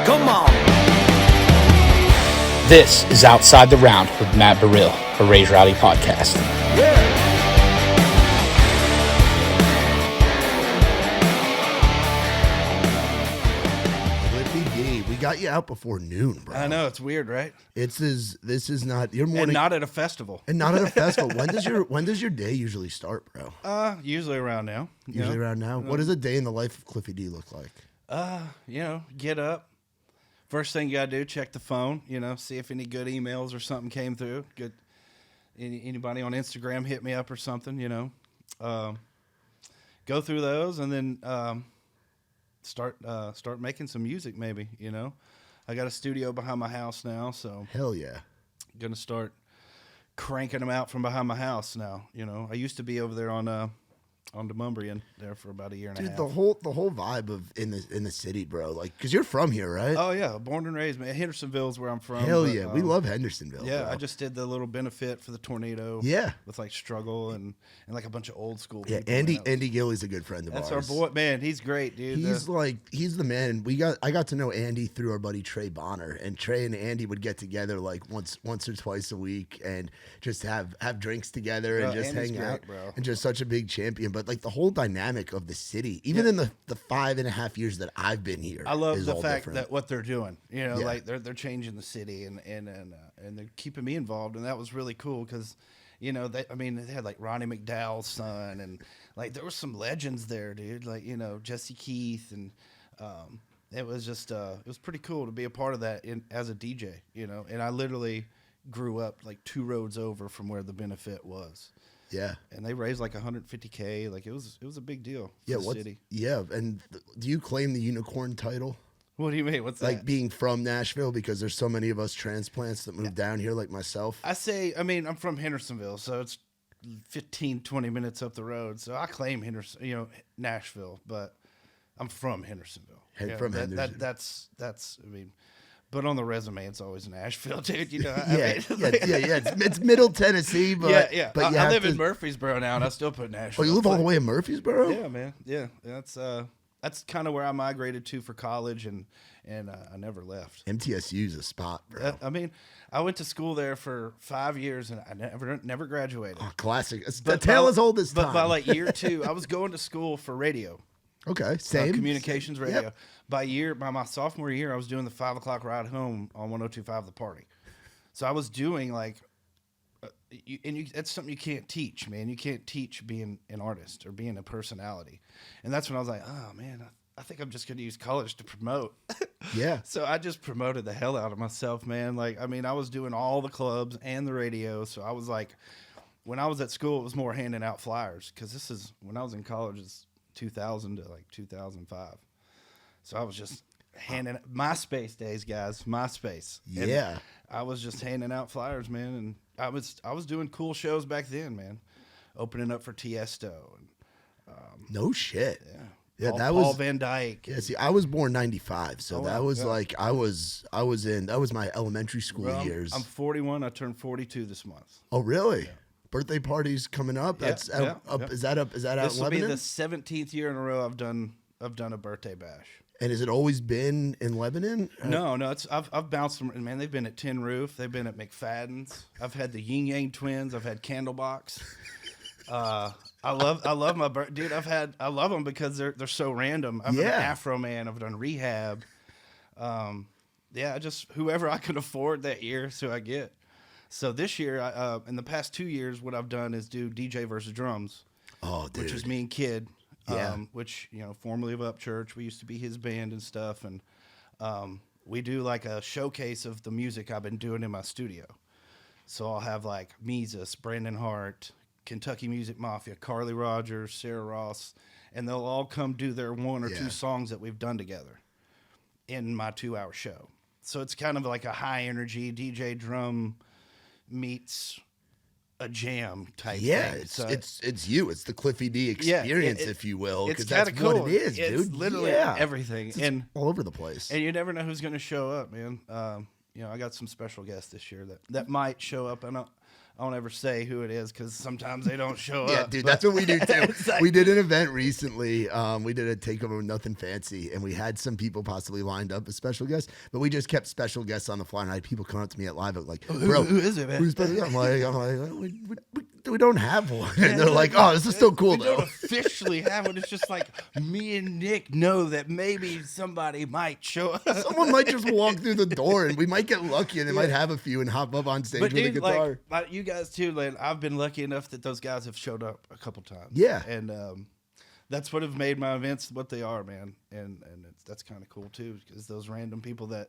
Come on. This is Outside the Round with Matt Burrill, a Raise Rowdy podcast. Cliffy D, we got you out before noon, bro. I know, it's weird, right? This is not your morning, And not at a festival. and not at a festival. When does your day usually start, bro? Usually around now. Usually around now. What does a day in the life of Cliffy D look like? Get up. First thing you gotta do, check the phone. See if any good emails or something came through. Good. Anybody on Instagram hit me up or something. Go through those and then start making some music. Maybe. I got a studio behind my house now, so Hell yeah. gonna start cranking them out from behind my house now. I used to be over there on Demumbrian there for about a year and a Dude, half. the whole vibe of in the city, bro. Like, cause you're from here, right? Oh yeah, born and raised, man. Hendersonville is where I'm from. Hell but, yeah, we love Hendersonville. Yeah, bro. I just did the little benefit for the tornado. Yeah. with like Struggle and like a bunch of old school. Yeah, people. Andy Gilly's a good friend of That's ours. our boy, man. He's great, dude. He's the man. I got to know Andy through our buddy Trey Bonner, and Trey and Andy would get together like once or twice a week and just have drinks together and Bro, just Andy's hang great, out. bro. And just such a big champion. But like the whole dynamic of the city, even in the 5.5 years that I've been here, I love is the all fact different. that what they're doing. Like they're changing the city and they're keeping me involved, and that was really cool because. They had like Ronnie McDowell's son, and like there were some legends there, dude. Like Jesse Keith, and it was just it was pretty cool to be a part of that as a DJ. And I literally grew up like 2 roads over from where the benefit was. Yeah. And they raised like $150K. Like it was a big deal for the city. Yeah, and do you claim the unicorn title? What do you mean? What's Like that? being from Nashville, because there's so many of us transplants that move down here, like myself. I'm from Hendersonville, so it's 15, 20 minutes up the road. So I claim Nashville, but I'm from Hendersonville. Hendersonville. That's but on the resume, it's always Nashville, dude. Yeah. It's Middle Tennessee, but yeah. But you I have live to, in Murfreesboro now, and I still put Nashville. Oh, you live all the way in Murfreesboro? Yeah, man. Yeah, that's kind of where I migrated to for college, and I never left. MTSU's a spot, bro. I went to school there for 5 years, and I never graduated. Oh, classic. It's the tale as old as time. But by like year 2, I was going to school for radio. Okay, same. Communications radio. Yep. By my sophomore year, I was doing the 5 o'clock ride home on 102.5 The Party. So I was doing like, that's something you can't teach, man. You can't teach being an artist or being a personality. And that's when I was like, oh man, I think I'm just going to use college to promote. Yeah. So I just promoted the hell out of myself, man. Like, I was doing all the clubs and the radio. So I was like, when I was at school, it was more handing out flyers, because this is when I was in college. It's 2000 to like 2005. So I was just handing MySpace days, guys. MySpace. And Yeah. I was just handing out flyers, man, and I was doing cool shows back then, man. Opening up for Tiesto and No shit. Yeah, Paul, that Paul was Van Dyke. Yeah, see, I was born 95, so Oh, that wow. was Yeah. like that was my elementary school Well, years. I'm 41. I turned 42 this month. Oh, really? Birthday parties coming up. Yeah, That's yeah, up. yeah. Is that out This in will be Lebanon? the 17th year in a row I've done a birthday bash. And has it always been in Lebanon? No, I've bounced from, man. They've been at Tin Roof. They've been at McFadden's. I've had the Yin Yang Twins. I've had Candlebox. I love my dude. I love them because they're so random. I've done Afro Man. I've done Rehab. Just whoever I could afford that year, so I get. So this year, in the past 2 years, what I've done is do DJ versus drums. Oh, dude. Which is me and Kid. Yeah. Which, formerly of Up Church, we used to be his band and stuff, and we do like a showcase of the music I've been doing in my studio. So I'll have like Mises, Brandon Hart, Kentucky Music Mafia, Carly Rogers, Sarah Ross, and they'll all come do their 1 or 2 songs that we've done together in my 2-hour show. So it's kind of like a high energy DJ drum meets a jam type thing. It's you. It's the Cliffy D experience, if you will, because that's cool. what it is, it's dude. Literally everything, and all over the place. And you never know who's going to show up, man. I got some special guests this year that might show up. I don't ever say who it is because sometimes they don't show Yeah, up. dude, but that's what we do too. like- We did an event recently. We did a takeover with Nothing Fancy, and we had some people possibly lined up as special guests, but we just kept special guests on the fly. And I had people come up to me at live like, "Bro, who is it, man?" Who's special?" I'm like, we don't have one. And they're like, "Oh, this is still cool We though." don't officially have one. It's just like me and Nick know that maybe somebody might show up. Someone might just walk through the door, and we might get lucky, and they might have a few and hop up on stage But with a dude, guitar. like you guys too, like I've been lucky enough that those guys have showed up a couple times. Yeah. And that's what have made my events what they are, man. And that's kind of cool too, because those random people that,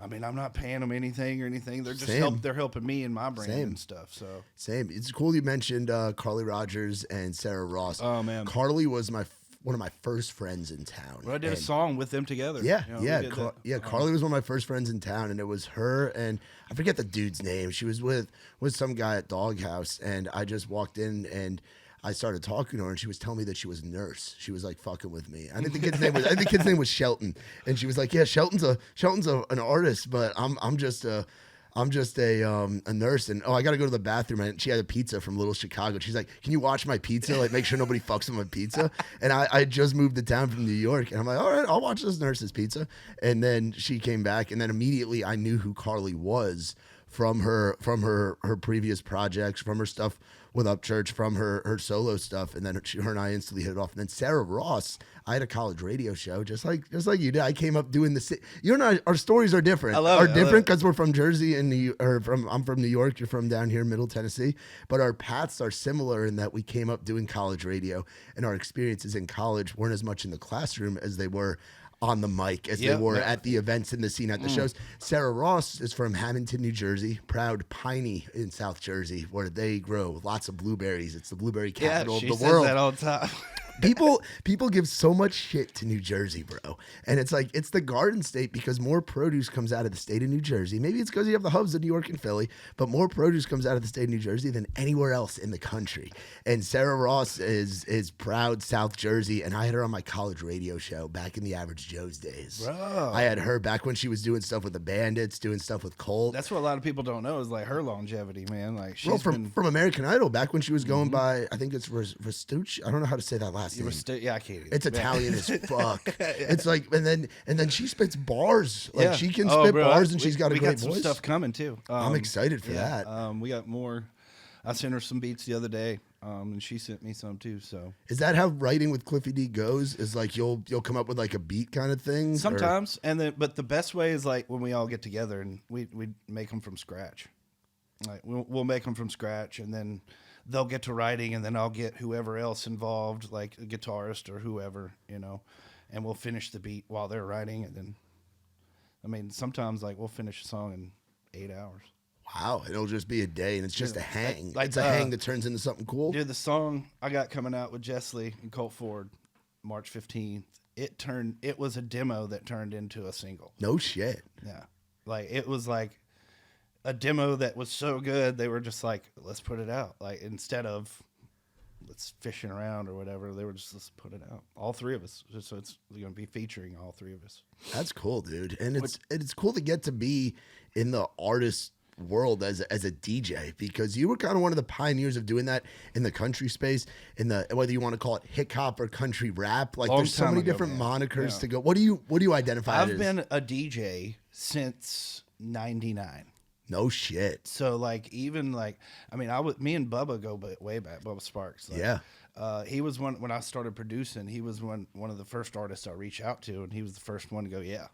I mean, I'm not paying them anything or anything. They're just they're helping me in my brand and stuff. So Same. It's cool you mentioned Carly Rogers and Sarah Ross. Oh, man. Carly was one of my first friends in town. well, I did a song with them together. Yeah, You know, we yeah, did that. Carly was one of my first friends in town, and it was her and I forget the dude's name. She was with some guy at Doghouse, and I just walked in and I started talking to her, and she was telling me that she was a nurse. She was like fucking with me. I think the kid's name was Shelton, and she was like, "Yeah, Shelton's an artist, but I'm just a nurse, and I got to go to the bathroom." And she had a pizza from Little Chicago. She's like, "Can you watch my pizza? Like, make sure nobody fucks with my pizza." And I just moved to town from New York, and I'm like, "All right, I'll watch this nurse's pizza." And then she came back, and then immediately I knew who Carly was from her previous projects, from her stuff with Upchurch, from her solo stuff, and then her and I instantly hit it off. And then Sarah Ross, I had a college radio show, just like you did. I came up doing you and I, our stories are different. I love it. Different because we're from Jersey and I'm from New York. You're from down here, Middle Tennessee, but our paths are similar in that we came up doing college radio, and our experiences in college weren't as much in the classroom as they were on the mic, as they were at the events and the scene at the shows. Sarah Ross is from Hamilton, New Jersey, proud Piney in South Jersey, where they grow lots of blueberries. It's the blueberry capital she of the says world. that all the time. People give so much shit to New Jersey, bro. And it's like, it's the Garden State because more produce comes out of the state of New Jersey. Maybe it's because you have the hubs of New York and Philly, but more produce comes out of the state of New Jersey than anywhere else in the country. And Sarah Ross is proud South Jersey, and I had her on my college radio show back in the Average Joe's days. Bro. I had her back when she was doing stuff with the Bandits, doing stuff with Colt. That's what a lot of people don't know is like her longevity, man. Like she's Well, been from American Idol, back when she was going by, I think it's Restucci. I don't know how to say that last name. yeah, I can't either. It's Italian as fuck. It's like, and then she spits bars. Like she can Oh, spit bro, bars, and she's got a we great got some voice. stuff coming too. I'm excited for that. We got more. I sent her some beats the other day, and she sent me some too. So Is that how writing with Cliffy D goes? Is like you'll come up with like a beat kind of thing? sometimes, but the best way is like when we all get together and we make them from scratch. Like we'll make them from scratch, and then they'll get to writing, and then I'll get whoever else involved, like a guitarist or whoever, and we'll finish the beat while they're writing, and then, I mean, sometimes like we'll finish a song in 8 hours. Wow, it'll just be a day, and it's just a hang. like, It's a hang that turns into something cool. Dude, the song I got coming out with Jess Lee and Colt Ford, March 15th, it was a demo that turned into a single. No shit. Yeah. Like, it was like a demo that was so good, they were just like, let's put it out. Like, instead of let's fishing around or whatever, they were just, let's put it out. All three of us. So it's going to be featuring all three of us. That's cool, dude. And it's cool to get to be in the artist world as a DJ, because you were kind of one of the pioneers of doing that in the country space, in the, whether you want to call it hip hop or country rap. Like, there's so many different monikers to go. What do you identify I've as? been a DJ since 99. No shit. So like, even like, I mean, me and Bubba go way back. Bubba Sparks. Like, Yeah. He was one when I started producing. He was one of the first artists I reached out to, and he was the first one to go, yeah.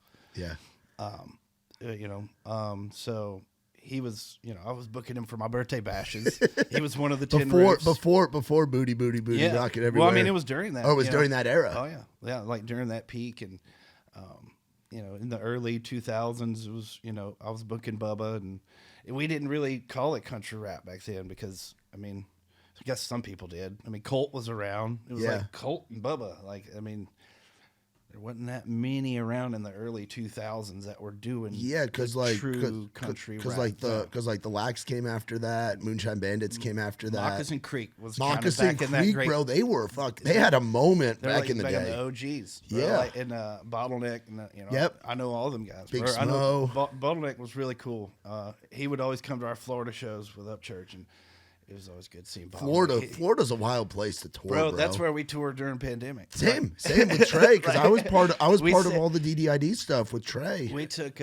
So he was, I was booking him for my birthday bashes. He was one of the 10 before booty rocket everywhere. Well, I mean, it was during that. Oh, it was during that era. Oh yeah, like during that peak, and in the early 2000s, it was, I was booking Bubba, and we didn't really call it country rap back then because, I mean, I guess some people did. I mean, Colt was around. It was like Colt and Bubba. Like, I mean, there wasn't that many around in the early 2000s that were doing because true country rap. Because the Lax came after that, Moonshine Bandits came after that. Moccasin Creek was kind of Moccasin back in that Creek, great. bro, they had a moment They're back like in the back day. in the OGs. Bro. Yeah. Like in Bottleneck. And, Yep. I know all of them guys. Big bro. I know Smo. Bottleneck was really cool. He would always come to our Florida shows with Upchurch, and it was always good seeing Bottleneck. Florida's a wild place to tour, bro. That's where we toured during pandemic. Same with Trey, because I was part of said- all the DDID stuff with Trey. We took,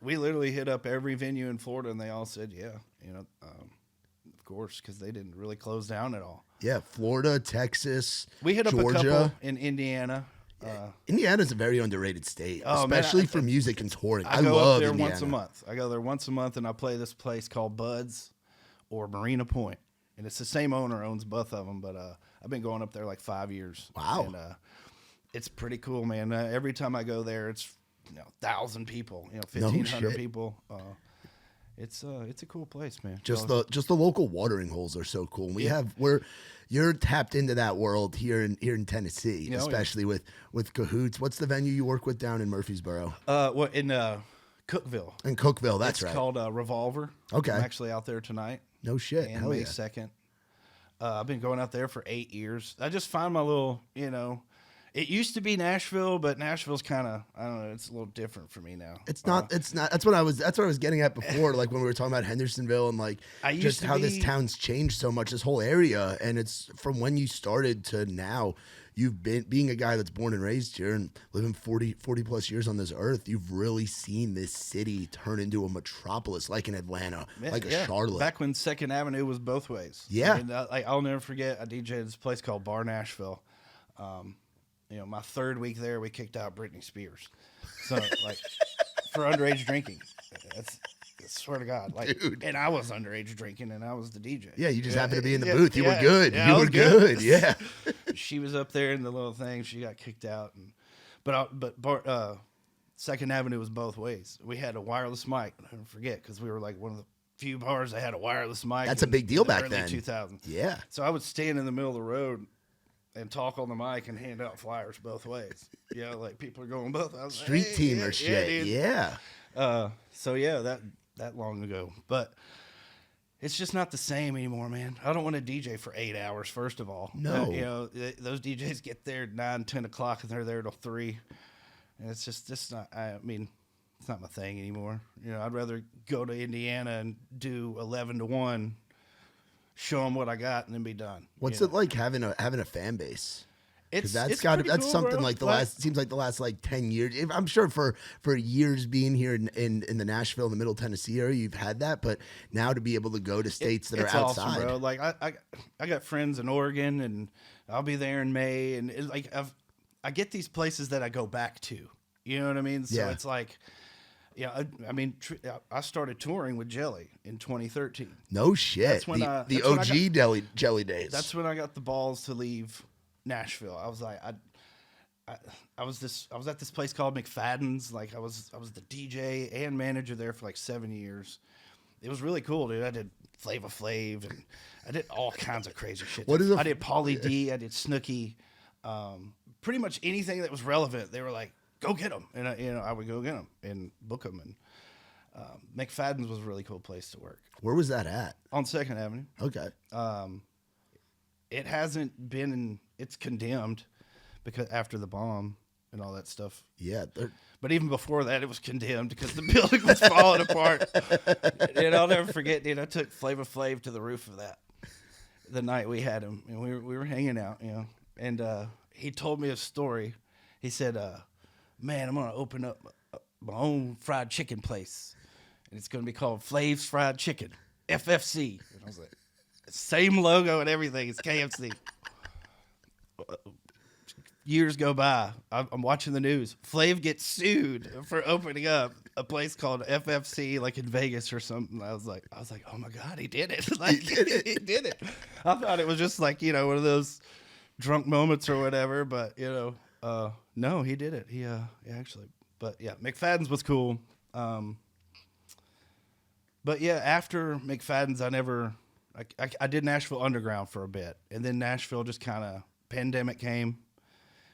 we literally hit up every venue in Florida, and they all said, yeah, of course, because they didn't really close down at all. Yeah, Florida, Texas, We hit up Georgia. a couple in Indiana. Indiana's a very underrated state, Oh, man, especially for music and touring. I go love up there Indiana. once a month. I go there once a month, and I play this place called Bud's or Marina Point, and it's the same owner owns both of them. But I've been going up there like 5 years. Wow. And it's pretty cool, man. Every time I go there, it's 1,000 people, 1,500 shit. people. It's a cool place, man. Just the local watering holes are so cool. You're tapped into that world here in Tennessee, Yeah, especially with Cahoots. What's the venue you work with down in Murfreesboro? in Cookville. In Cookville, that's It's right. called Revolver. Okay. I'm actually out there tonight. No shit. And Hell May yeah. 2nd. I've been going out there for 8 years. I just find my little, it used to be Nashville, but Nashville's kind of, I don't know, it's a little different for me now. It's not. That's what I was getting at before. Like when we were talking about Hendersonville and like I used just to how this be- town's changed so much. This whole area, and it's from when you started to now. You've been being a guy that's born and raised here and living 40 plus years on this earth. You've really seen this city turn into a metropolis, like in Atlanta, like a Charlotte. Back when 2nd Avenue was both ways. Yeah. I mean, I'll never forget, I DJ'd this place called Bar Nashville. My 3rd week there, we kicked out Britney Spears. So, like, for underage drinking. I swear to God. Like, Dude. and I was underage drinking, and I was the DJ. Yeah, you just happened to be in the Yeah, booth. You were yeah, good. yeah, You I were was good. Yeah. She was up there in the little thing. She got kicked out, but 2nd Avenue was both ways. We had a wireless mic. I don't forget because we were like one of the few bars that had a wireless mic. That's a big deal back then. 2000. Yeah. So I would stand in the middle of the road and talk on the mic and hand out flyers both ways. Like people are going both. I was like, Street hey, teamer shit. dude. Yeah. So that long ago, but. It's just not the same anymore, man. I don't want to DJ for 8 hours, first of all. No. Those DJs get there at 9, 10 o'clock, and they're there till 3. And it's just not, it's not my thing anymore. I'd rather go to Indiana and do 11 to 1, show them what I got, and then be done. What's it like having a fan base? It's That's pretty that's cool, something bro. like the last like 10 years. I'm sure for years being here in the Nashville, the Middle Tennessee area, you've had that, but now to be able to go to states that are It's outside. awesome, bro. Like I got friends in Oregon, and I'll be there in May, and it's like I get these places that I go back to. You know what I mean? So Yeah. it's like, I started touring with Jelly in 2013. No shit. That's when the that's when I OG jelly days. That's when I got the balls to leave Nashville. I was like, I was at this place called McFadden's. Like I was the DJ and manager there for like 7 years. It was really cool, dude. I did Flava Flav and I did all kinds of crazy shit. I did Pauly D. I did Snooki. Pretty much anything that was relevant. They were like, go get them, and I would go get them and book them. And McFadden's was a really cool place to work. Where was that at? On 2nd Avenue. Okay. It hasn't been it's condemned because after the bomb and all that stuff. Yeah. But even before that, it was condemned because the building was falling apart. And I'll never forget, dude, I took Flava Flav to the roof of that the night we had him, and we were hanging out, and he told me a story. He said, man, I'm going to open up my own fried chicken place, and it's going to be called Flav's Fried Chicken, FFC. And I was like, same logo and everything. It's KFC. Years go by. I'm watching the news. Flav gets sued for opening up a place called FFC, like in Vegas or something. I was like, oh my God, he did it! Like he did it. I thought it was just like one of those drunk moments or whatever, but no, he did it. He actually, but yeah, McFadden's was cool. But yeah, after McFadden's, I did Nashville Underground for a bit, and then Nashville just kind of pandemic came.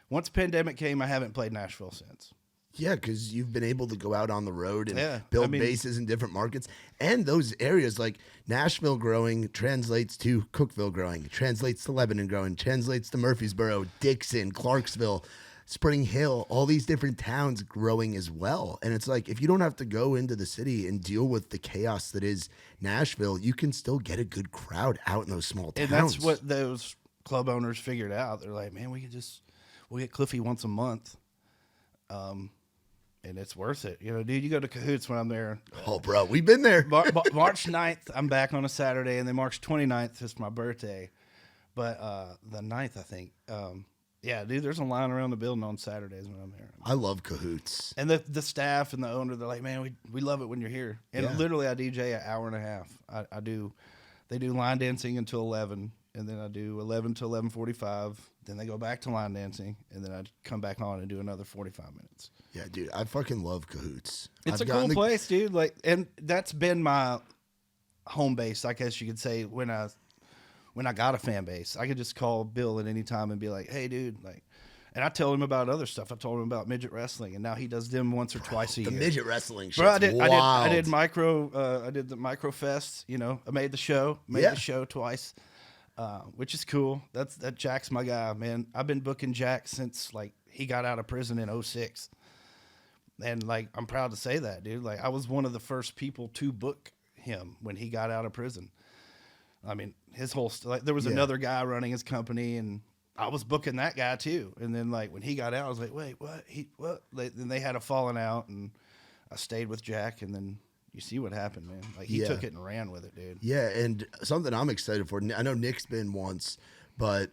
Once pandemic came, I haven't played Nashville since. Yeah, because you've been able to go out on the road and Yeah, build I mean- bases in different markets. And those areas like Nashville growing translates to Cookeville growing, translates to Lebanon growing, translates to Murfreesboro, Dixon, Clarksville, Spring Hill, all these different towns growing as well. And it's like, if you don't have to go into the city and deal with the chaos that is Nashville, you can still get a good crowd out in those small towns. And that's what those club owners figured out. They're like, man, we'll get Cliffy once a month. And it's worth it. You know, dude, you go to Cahoots when I'm there. Oh, bro, we've been there. March 9th, I'm back on a Saturday, and then March 29th is my birthday. But the 9th, I think. Yeah, dude, there's a line around the building on Saturdays when I'm there. I love Cahoots. And the staff and the owner, they're like, man, we love it when you're here. And Yeah. literally, I DJ an hour and a half. They do line dancing until 11, and then I do 11 to 11:45. Then they go back to line dancing, and then I come back on and do another 45 minutes. Yeah, dude, I fucking love Cahoots. It's I've a cool gotten place, dude. Like, and that's been my home base, I guess you could say. When I got a fan base, I could just call Bill at any time and be like, "Hey, dude," like, and I tell him about other stuff. I told him about midget wrestling, and now he does them once or twice a year. The midget wrestling shit. Bro, I did the micro fest. You know, I made the show, the show twice, which is cool. That Jack's my guy, man. I've been booking Jack since like he got out of prison in 2006. And like, I'm proud to say that, dude. Like, I was one of the first people to book him when he got out of prison. I mean, his whole there was another guy running his company, and I was booking that guy too. And then like when he got out, I was like, wait, what? Then they had a falling out, and I stayed with Jack, and then you see what happened, man. Like he took it and ran with it, dude. Yeah, and something I'm excited for. I know Nick's been once, but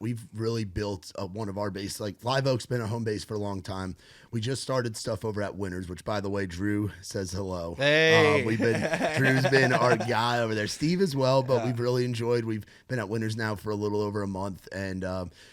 we've really built one of our base. Like Live Oak's been a home base for a long time. We just started stuff over at Winners, which by the way, Drew says hello. Hey, Drew's been our guy over there. Steve as well, but we've really enjoyed. We've been at Winners now for a little over a month, and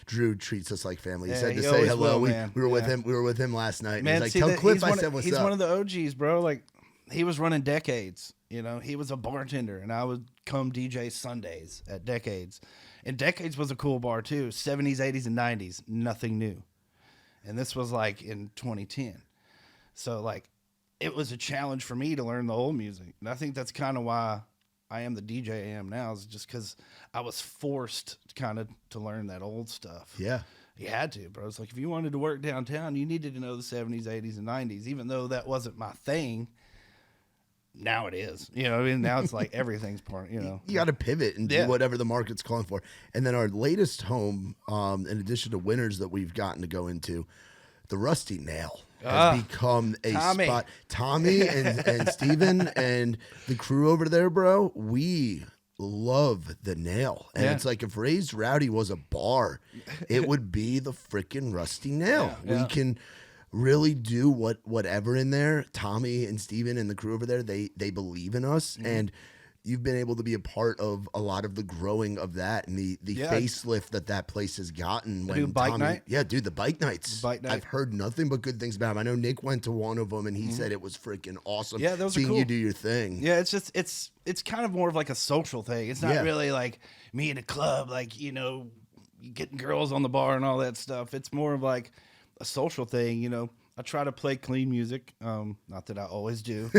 Drew treats us like family. He said to say hello. We were with him. We were with him last night. Man, and he's like, tell Cliff I said what's up. He's one of the OGs, bro. Like he was running Decades. You know, he was a bartender, and I would come DJ Sundays at Decades. And Decades was a cool bar too. 70s, 80s, and 90s, nothing new. And this was like in 2010. So like it was a challenge for me to learn the old music. And I think that's kind of why I am the DJ I am now, is just because I was forced kind of to learn that old stuff. Yeah. You had to, bro. It's like if you wanted to work downtown, you needed to know the 70s, 80s, and 90s, even though that wasn't my thing. Now it is, you know. I mean, now it's like everything's part. You know, you got to pivot and do whatever the market's calling for. And then our latest home, in addition to Winners that we've gotten to go into, the Rusty Nail has become a spot. Tommy and Steven and the crew over there, bro. We love the Nail, and it's like if Raised Rowdy was a bar, it would be the freaking Rusty Nail. We can really do whatever in there. Tommy and Steven and the crew over there, they believe in us, and you've been able to be a part of a lot of the growing of that and the facelift that place has gotten. When bike night? Yeah, dude, the bike nights. I've heard nothing but good things about them. I know Nick went to one of them, and he said it was freaking awesome. Yeah, those seeing are cool. you do your thing. Yeah, it's just it's kind of more of like a social thing. It's not really like me in a club, like, you know, getting girls on the bar and all that stuff. It's more of like a social thing, you know. I try to play clean music. Not that I always do.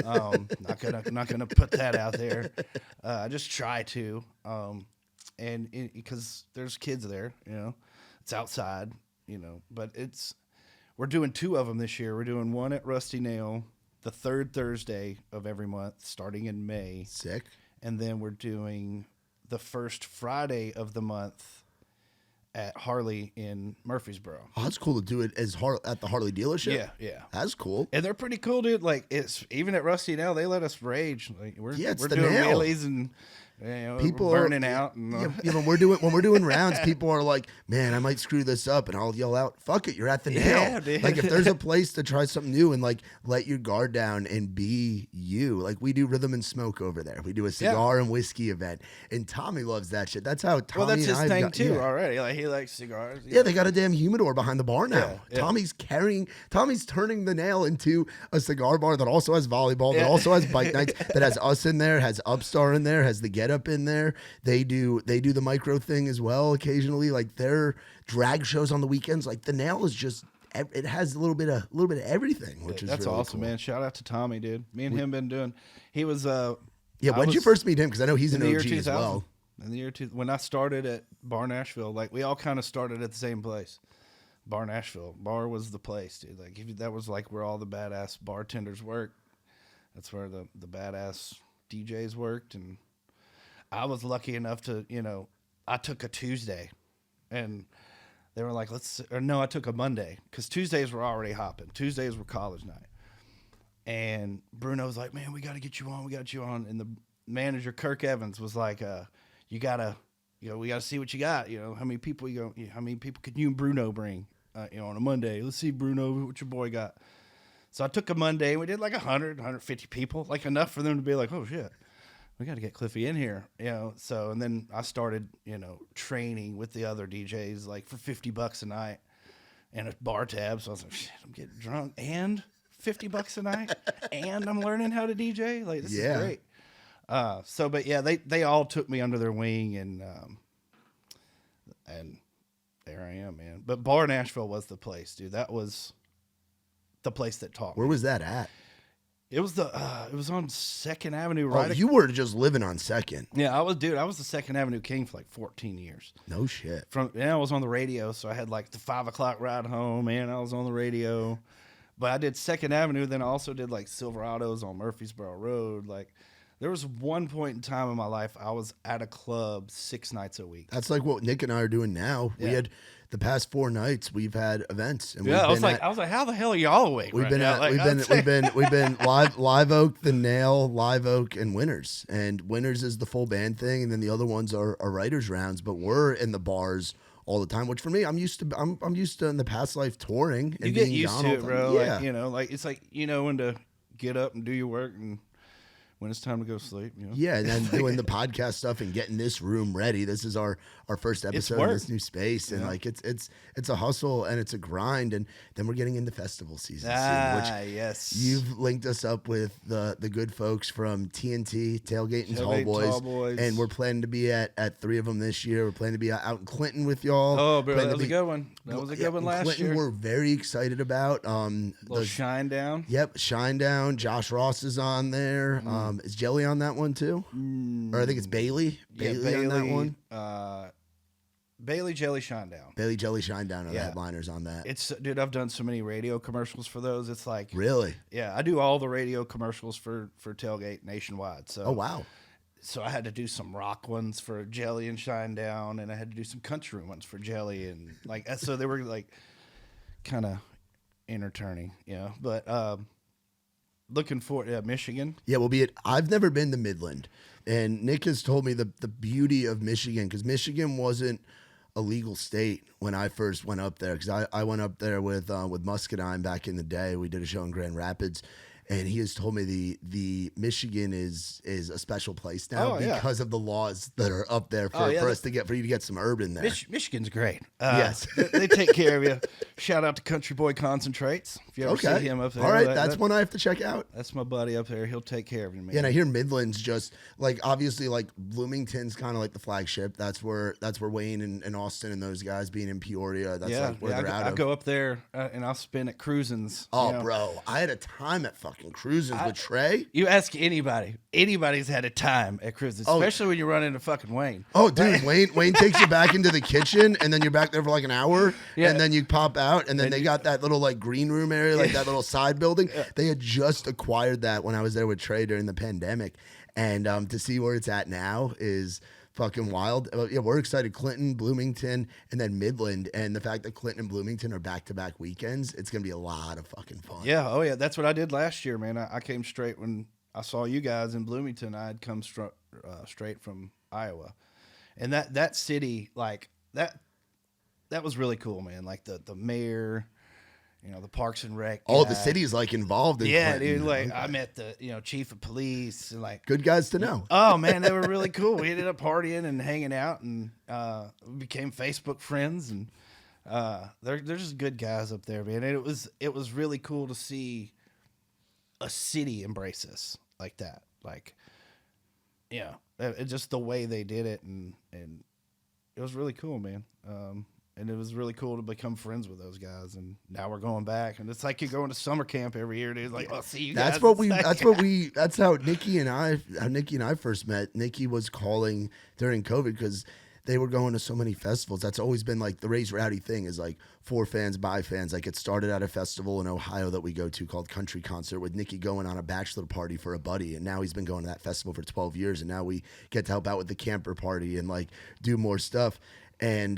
Not gonna put that out there. I just try to. And because there's kids there, you know, it's outside, you know. But we're doing 2 of them this year. We're doing one at Rusty Nail, the 3rd Thursday of every month, starting in May. Sick. And then we're doing the first Friday of the month at Harley in Murfreesboro. Oh, that's cool to do it at the Harley dealership. Yeah. That's cool. And they're pretty cool, dude. Like, it's even at Rusty now, they let us rage. Like, we're doing Nail. wheelies and, you know, people we're burning out. And, when we're doing rounds, people are like, "Man, I might screw this up," and I'll yell out, "Fuck it, you're at the Nail." Dude. Like if there's a place to try something new and like let your guard down and be you, Like we do Rhythm and Smoke over there. We do a cigar and whiskey event, and Tommy loves that shit. That's how Tommy. Well, that's his and thing too. Already, like he likes cigars. Yeah, they got a damn humidor behind the bar now. Yeah. Tommy's turning the nail into a cigar bar that also has volleyball, that also has bike nights, that has us in there, has Upstar in there, has the Get Up in there. They do the micro thing as well occasionally. Like their drag shows on the weekends. Like the nail is just. It has a little bit of everything, which is that's really awesome, cool. Man. Shout out to Tommy, dude. Me and him been doing. He was when did you first meet him? Because I know he's an OG as well. In the year when I started at Bar Nashville, like we all kind of started at the same place. Bar Nashville. Bar was the place, dude. Like that was like where all the badass bartenders worked. That's where the badass DJs worked, and I was lucky enough to, I took a Tuesday, and they were like, I took a Monday, because Tuesdays were already hopping. Tuesdays were college night. And Bruno was like, man, we got to get you on. And the manager, Kirk Evans, was like, we got to see what you got. How many people could you and Bruno bring, on a Monday? Let's see, Bruno, what your boy got. So I took a Monday, and we did like 100, 150 people, like enough for them to be like, oh, shit. We got to get Cliffy in here, So, and then I started, training with the other DJs, like for $50 a night, and a bar tab. So I was like, shit, I'm getting drunk and $50 a night, and I'm learning how to DJ. Like this is great. They all took me under their wing, and there I am, man. But Bar Nashville was the place, dude. That was the place that taught me. Where was that at? It was it was on 2nd Avenue, right? Oh, you were just living on 2nd. Yeah, I was the 2nd Avenue king for like 14 years. No shit. I was on the radio, so I had like the 5 o'clock ride home, and I was on the radio. But I did 2nd Avenue, then I also did like Silverados on Murfreesboro Road. Like there was one point in time in my life I was at a club 6 nights a week. That's like what Nick and I are doing now. Yeah. We had the past 4 nights we've had events, and I was like, how the hell are y'all awake? We've been Live Oak, The Nail, Live Oak, and Winners. And Winners is the full band thing, and then the other ones are writers rounds. But we're in the bars all the time, which for me, I'm used to in the past life touring and you being get used gone to all it, the bro. Yeah. Like it's like when to get up and do your work, and when it's time to go sleep. Yeah, and then doing the podcast stuff and getting this room ready. This is our first episode in this new space, and like it's a hustle and it's a grind, and then we're getting into festival season soon, which yes, you've linked us up with the good folks from TNT, Tailgate and Tallboys, and we're planning to be at 3 of them this year. We're planning to be out in Clinton with y'all. Oh, bro, that was a good one. That was a good one last Clinton, year. We're very excited about. Little Shine Down. Yep, Shine Down. Josh Ross is on there. Is Jelly on that one too? Or I think it's Bailey. Bailey on that one. Bailey, Jelly, Shine Down. Bailey, Jelly, Shine Down are the headliners on that. Dude, I've done so many radio commercials for those. It's like really, yeah. I do all the radio commercials for Tailgate nationwide. So oh wow. So I had to do some rock ones for Jelly and Shine Down, and I had to do some country ones for Jelly, and like so they were like kind of entertaining, But looking forward Michigan. Yeah, we'll be at. I've never been to Midland, and Nick has told me the beauty of Michigan, because Michigan wasn't a legal state when I first went up there, because I went up there with Muscadine back in the day. We did a show in Grand Rapids. And he has told me the Michigan is a special place now because of the laws that are up there for us to get, for you to get some urban there. Michigan's great. Yes, they take care of you. Shout out to Country Boy Concentrates. If you ever see him up there, all right, that's one I have to check out. That's my buddy up there. He'll take care of you, man. Yeah, and I hear Midland's just like, obviously, like Bloomington's kind of like the flagship. That's where Wayne and Austin and those guys being in Peoria. That's like where they're out of. I go up there and I'll spin at Cruisin's. Oh, bro, I had a time at fucking Cruisin's with Trey. You ask anybody's had a time at Cruisin's, especially when you run into fucking Wayne. Oh, dude, Wayne takes you back into the kitchen, and then you're back there for like an hour, and then you pop out, and then they got that little like green room area, like that little side building. They had just acquired that when I was there with Trey during the pandemic, and to see where it's at now is fucking wild. Yeah, we're excited. Clinton, Bloomington, and then Midland, and the fact that Clinton and Bloomington are back-to-back weekends, it's gonna be a lot of fucking fun. Yeah, oh yeah, that's what I did last year, man. I came straight when I saw you guys in Bloomington. I had come straight from Iowa, and that city, like that was really cool, man. Like the mayor, the Parks and Rec. All guy. the city's like involved in Yeah, Clinton. dude. Like Okay. I met the chief of police and like Good guys to know. oh man, they were really cool. We ended up partying and hanging out and we became Facebook friends and they're just good guys up there, man. And it was really cool to see a city embrace us like that. Like just the way they did it and it was really cool, man. And it was really cool to become friends with those guys. And now we're going back, and it's like you're going to summer camp every year, dude. Like, I'll see you guys. That's how Nikki and I first met. Nikki was calling during COVID because they were going to so many festivals. That's always been like the Raise Rowdy thing is like for fans, by fans. Like it started at a festival in Ohio that we go to called Country Concert with Nikki going on a bachelor party for a buddy. And now he's been going to that festival for 12 years. And now we get to help out with the camper party and like do more stuff. And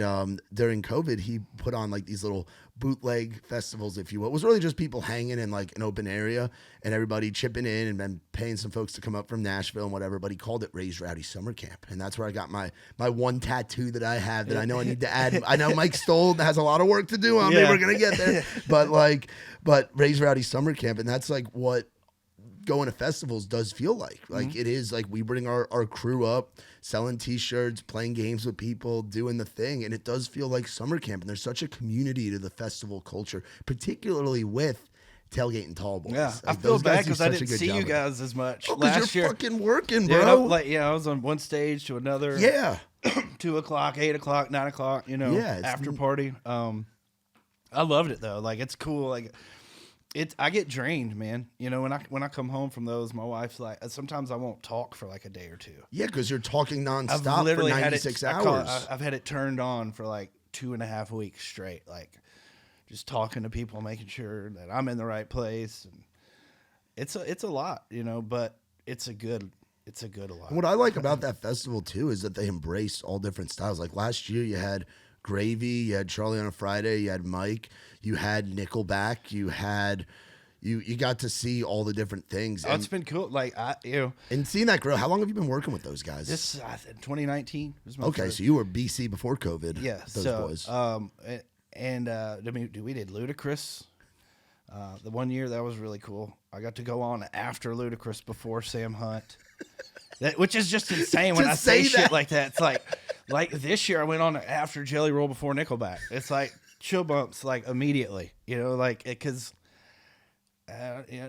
during COVID, he put on like these little bootleg festivals, if you will. It was really just people hanging in like an open area and everybody chipping in and then paying some folks to come up from Nashville and whatever. But he called it Raise Rowdy Summer Camp. And that's where I got my one tattoo that I have that I know I need to add. I know Mike Stoll has a lot of work to do on me. We're going to get there. But Raise Rowdy Summer Camp. And that's like what going to festivals does feel like. Like it is like we bring our crew up, selling t-shirts, playing games with people, doing the thing, and it does feel like summer camp. And there's such a community to the festival culture, particularly with Tailgate and Tall Boys. Yeah, like, I feel those guys bad do because I such a didn't good see job you of it. guys as much Oh, 'cause last you're year. fucking working, Dude, bro. I was on one stage to another. Yeah. 2 o'clock, 8 o'clock, 9 o'clock. Yeah, after party. I loved it though. Like it's cool. Like I get drained, man. When I come home from those, my wife's like, sometimes I won't talk for like a day or two. Yeah, because you're talking I've nonstop for literally had 96 it, hours. I've had it turned on for like 2.5 weeks straight. Like just talking to people, making sure that I'm in the right place. And it's a lot, but it's a good lot. What I like about that festival too is that they embraced all different styles. Like last year, you had Gravy, you had Charlie on a Friday, you had Mike, you had Nickelback, you got to see all the different things. Oh, it's been cool. Like and seeing that grow. How long have you been working with those guys? This 2019 was my Okay, first. so you were BC before COVID. Yeah, those boys. we did Ludacris. The one year that was really cool. I got to go on after Ludacris, before Sam Hunt. Which is just insane when I say shit like that. It's like this year I went on after Jelly Roll, before Nickelback. It's like chill bumps like immediately, because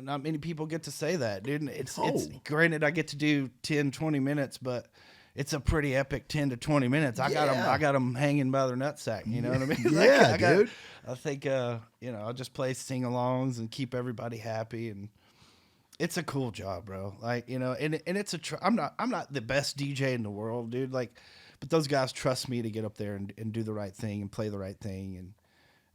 not many people get to say that, dude. It's granted I get to do 10, 20 minutes, but it's a pretty epic 10 to 20 minutes. I got them hanging by their nutsack. You know what I mean? Yeah, dude. I think I'll just play sing-alongs and keep everybody happy, and it's a cool job, bro. Like, and it's I'm not the best DJ in the world, dude. Like, but those guys trust me to get up there and do the right thing and play the right thing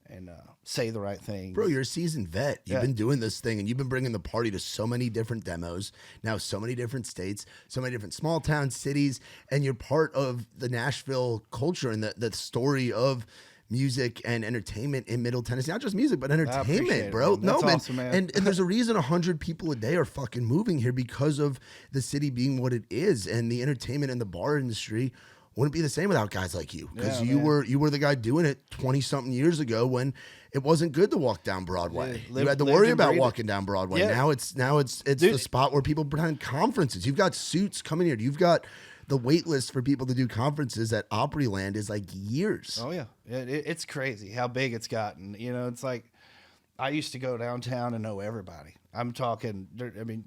and say the right thing. Bro, you're a seasoned vet. You've been doing this thing, and you've been bringing the party to so many different demos, now so many different states, so many different small town cities, and you're part of the Nashville culture and the story of music and entertainment in Middle Tennessee. Not just music, but entertainment, bro. It, man. That's awesome, man. And there's a reason 100 people a day are fucking moving here because of the city being what it is, and the entertainment and the bar industry wouldn't be the same without guys like you, because you were the guy doing it 20-something years ago when it wasn't good to walk down Broadway. You had to worry about walking down Broadway. Yeah. Now it's the spot where people attend conferences. You've got suits coming here. You've got the wait list for people to do conferences at Opryland is like years. Oh yeah, it's crazy how big it's gotten. It's like I used to go downtown and know everybody. I'm talking.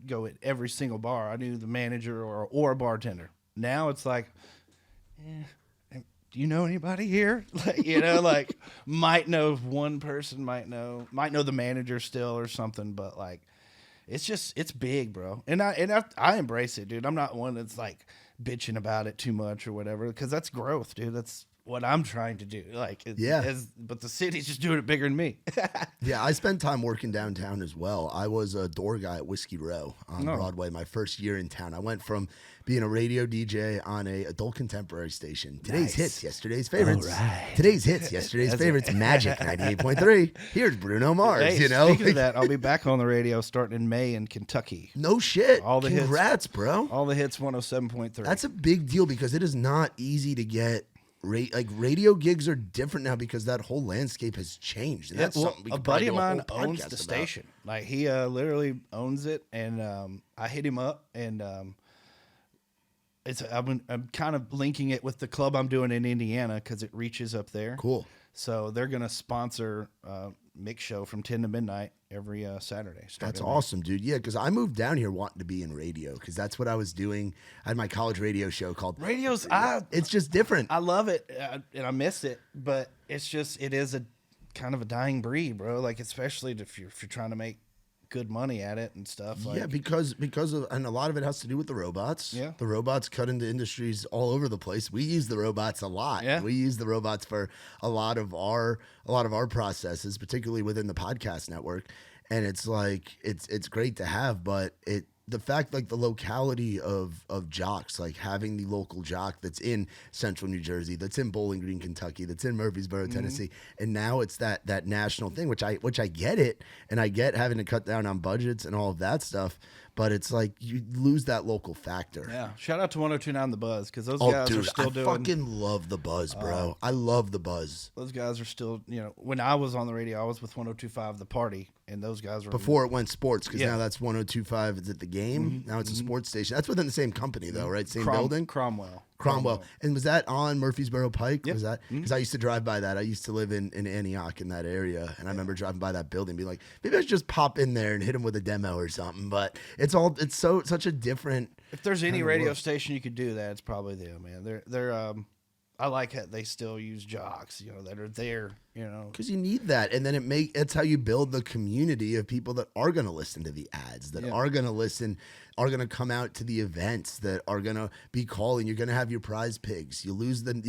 Go at every single bar. I knew the manager or a bartender. Now it's like, do you know anybody here? Like, might know one person, might know the manager still or something, but like, it's big, bro. And I embrace it, dude. I'm not one that's like bitching about it too much or whatever, because that's growth, dude. That's what I'm trying to do. Like, but the city's just doing it bigger than me. Yeah, I spent time working downtown as well. I was a door guy at Whiskey Row on Broadway my first year in town. I went from being a radio DJ on a adult contemporary station. Today's hits, yesterday's favorites. Right. Today's hits, yesterday's favorites. Magic 98.3. Here's Bruno Mars. Hey, speaking of that, I'll be back on the radio starting in May in Kentucky. No shit. All the Congrats, hits, bro. All the hits, 107.3. That's a big deal because it is not easy to get radio gigs are different now because that whole landscape has changed. And that's something we a could probably buddy of do a whole mine owns podcast the about. station. Like he literally owns it, and I hit him up, and I'm kind of linking it with the club I'm doing in Indiana because it reaches up there. Cool. So they're gonna sponsor Mix Show from 10 to midnight every Saturday. That's awesome, dude. Yeah, because I moved down here wanting to be in radio because that's what I was doing. I had my college radio show called Radio's. It's just different. I love it, and I miss it, but it is a kind of a dying breed, bro. Like especially if you're trying to make good money at it and stuff. Like, yeah, because of, and a lot of it has to do with the robots. Yeah. The robots cut into industries all over the place. We use the robots a lot. Yeah. We use the robots for a lot of our processes, particularly within the podcast network. And it's like it's great to have, but the fact, like the locality of jocks, like having the local jock that's in central New Jersey, that's in Bowling Green, Kentucky, that's in Murfreesboro, Tennessee, and now it's that national thing, which I get it, and I get having to cut down on budgets and all of that stuff, but it's like you lose that local factor. Yeah, shout out to 102.9 The Buzz because those guys are still doing. I fucking love the Buzz, bro. I love the Buzz. Those guys are still, when I was on the radio, I was with 102.5 The Party, and those guys were Before it went sports, because Yeah. now that's 102.5. It's at the game. Now it's a sports station. That's within the same company, though, right? Same building. Cromwell. And was that on Murfreesboro Pike? Yep. Was that? Because I used to drive by that. I used to live in Antioch in that area, and I remember driving by that building, being like, maybe I should just pop in there and hit him with a demo or something. But it's such a different. If there's any kind of radio look. station you could do that, it's probably them, man. They're I like that they still use jocks, that are there, Because you need that, and then it's how you build the community of people that are going to listen to the ads, that are going to listen, are going to come out to the events, that are going to be calling. You're going to have your prize pigs. You